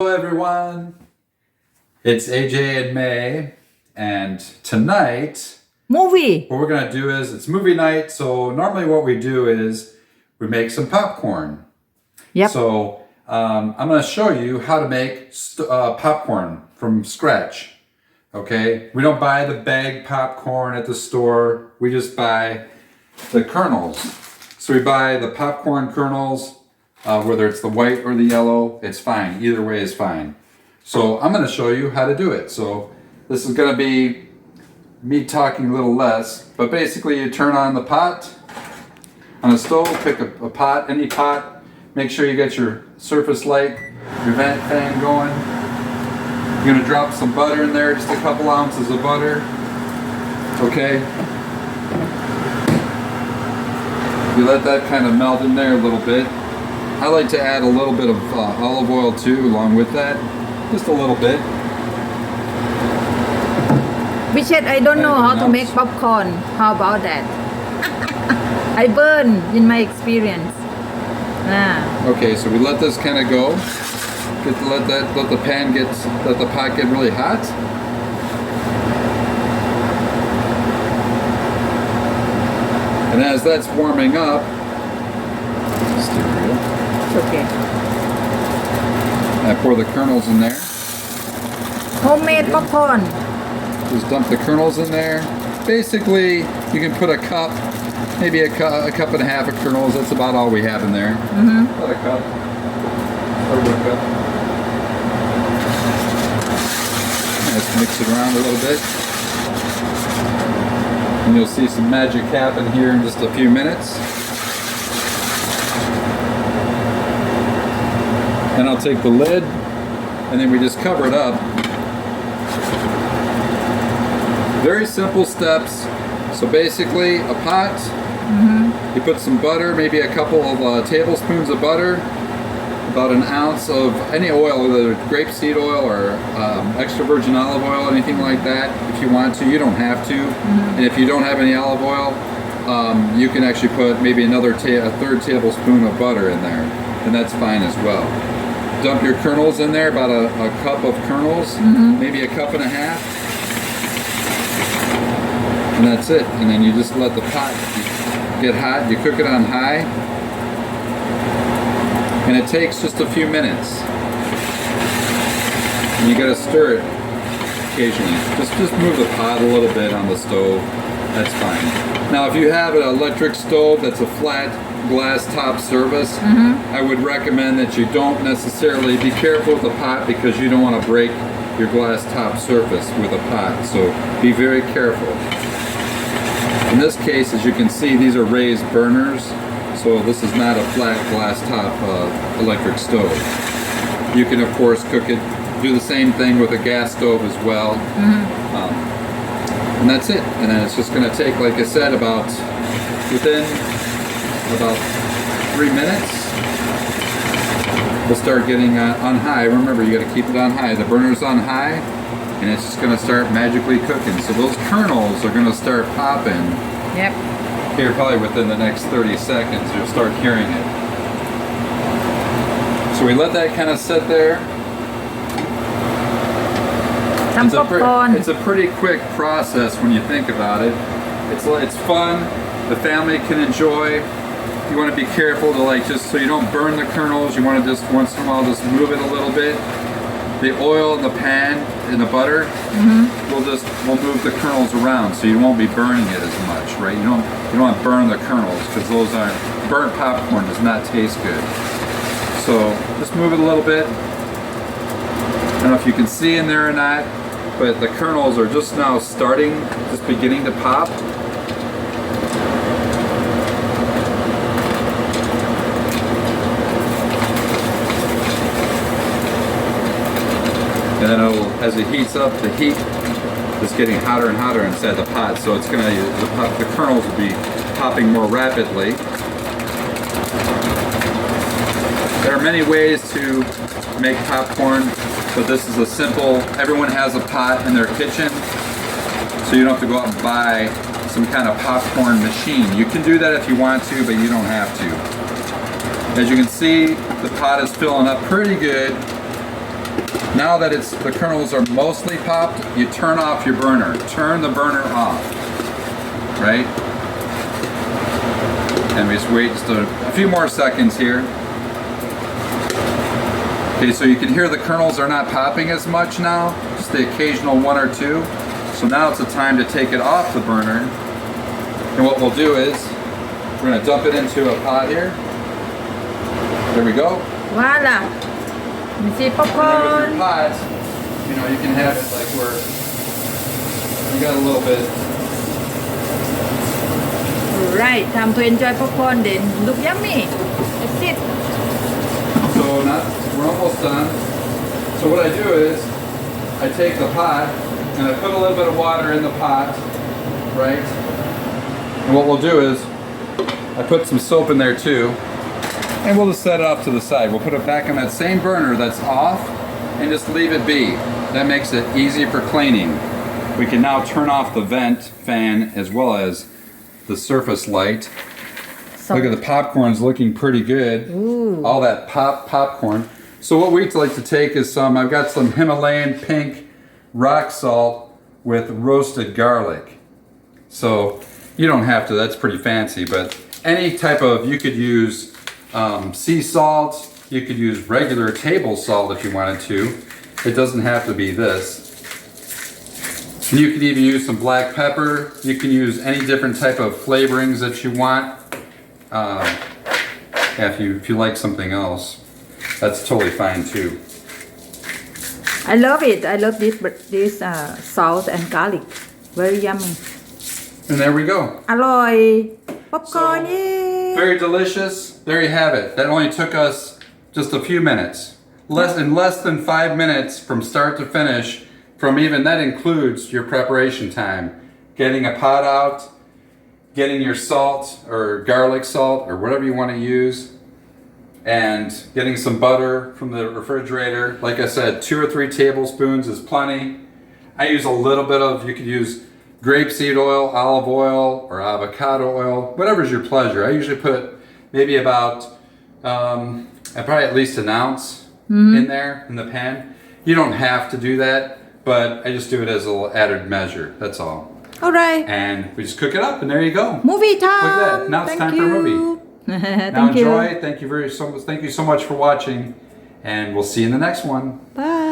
Hello everyone, it's AJ and May, and tonight Movie. what we're gonna do is, it's movie night, so normally what we do is we make some popcorn. Yep. So I'm gonna show you how to make popcorn from scratch, okay? We don't buy the bag popcorn at the store, we just buy the kernels. So we buy the popcorn kernels. Whether it's the white or the yellow, it's fine. Either way is fine. So I'm going to show you how to do it. So this is going to be me talking a little less, but basically you turn on the pot on a stove, pick a pot, any pot, make sure you get your surface light, your vent fan going. You're going to drop some butter in there, just a couple ounces of butter. Okay. You let that kind of melt in there a little bit. I like to add a little bit of olive oil too along with that, just a little bit. Richard, I don't know how to make popcorn. How about that? I burn in my experience. Okay, so we let this kind of go. Let the pot get really hot. And as that's warming up, Okay. I pour the kernels in there. Homemade popcorn. Just dump the kernels in there. Basically, you can put a cup, maybe a cup and a half of kernels. That's about all we have in there. About a cup. Over a cup. Just mix it around a little bit. And you'll see some magic happen here in just a few minutes. And I'll take the lid, and then we just cover it up. Very simple steps. So basically, a pot, you put some butter, maybe a couple of tablespoons of butter, about an ounce of any oil, whether grapeseed oil or extra virgin olive oil, anything like that. If you want to, you don't have to. And if you don't have any olive oil, you can actually put maybe a third tablespoon of butter in there, and that's fine as well. Dump your kernels in there, about a cup of kernels, maybe a cup and a half. And that's it. And then you just let the pot get hot. You cook it on high. And it takes just a few minutes. And you gotta stir it occasionally. Just move the pot a little bit on the stove. That's fine. Now if you have an electric stove that's a flat glass top surface, I would recommend that you don't necessarily be careful with the pot because you don't want to break your glass top surface with a pot, so be very careful. In this case, as you can see, these are raised burners, so this is not a flat glass top electric stove. You can of course cook it, do the same thing with a gas stove as well. And that's it. And then it's just going to take, like I said, within about 3 minutes, we'll start getting on high. Remember, you got to keep it on high. The burner's on high, and it's just going to start magically cooking. So those kernels are going to start popping. Yep. Here, probably within the next 30 seconds, you'll start hearing it. So we let that kind of sit there. It's a pretty quick process when you think about it. It's fun. The family can enjoy. You want to be careful to just so you don't burn the kernels. You want to just once in a while just move it a little bit. The oil in the pan and the butter will move the kernels around, so you won't be burning it as much, right? You don't want to burn the kernels because those aren't burnt popcorn does not taste good. So just move it a little bit. I don't know if you can see in there or not, but the kernels are just now just beginning to pop. And then as it heats up, the heat is getting hotter and hotter inside the pot, so it's the kernels will be popping more rapidly. There are many ways to make popcorn, but this is everyone has a pot in their kitchen, so you don't have to go out and buy some kind of popcorn machine. You can do that if you want to, but you don't have to. As you can see, the pot is filling up pretty good. Now that the kernels are mostly popped, you turn off your burner. Turn the burner off, right? And we just wait just a few more seconds here. Okay, so you can hear the kernels are not popping as much now, just the occasional one or two. So now it's the time to take it off the burner. And what we'll do is, we're gonna dump it into a pot here. There we go. Voila. You see And then with popcorn. your pot, you know, you can have it like where you got a little bit. Right, time to enjoy popcorn then. Look yummy. That's it. So we're almost done. So what I do is, I take the pot and I put a little bit of water in the pot, right? And what we'll do is, I put some soap in there too, and we'll just set it off to the side. We'll put it back on that same burner that's off, and just leave it be. That makes it easy for cleaning. We can now turn off the vent fan as well as the surface light. Look at the popcorn's looking pretty good. Ooh. All that popcorn. So what we like to take is I've got some Himalayan pink rock salt with roasted garlic. So you don't have to, that's pretty fancy, but any type of, you could use sea salt, you could use regular table salt if you wanted to. It doesn't have to be this. And you could even use some black pepper. You can use any different type of flavorings that you want. If you like something else, that's totally fine too. I love it. I love this salt and garlic. Very yummy. And there we go. อร่อย popcorn. So, Yay. very delicious. There you have it. That only took us just a few minutes. In less than 5 minutes from start to finish. That includes your preparation time. Getting a pot out, getting your salt or garlic salt or whatever you want to use, and getting some butter from the refrigerator. Like I said, 2 or 3 tablespoons is plenty. I use a little bit of, you could use grapeseed oil, olive oil, or avocado oil, whatever's your pleasure. I usually put maybe about, probably at least an ounce in there in the pan. You don't have to do that, but I just do it as a little added measure. That's all. All right. And we just cook it up, and there you go. Movie time. Look at that. Now it's Thank time you. for a movie. Now Thank enjoy. you. Thank you so much for watching, and we'll see you in the next one. Bye.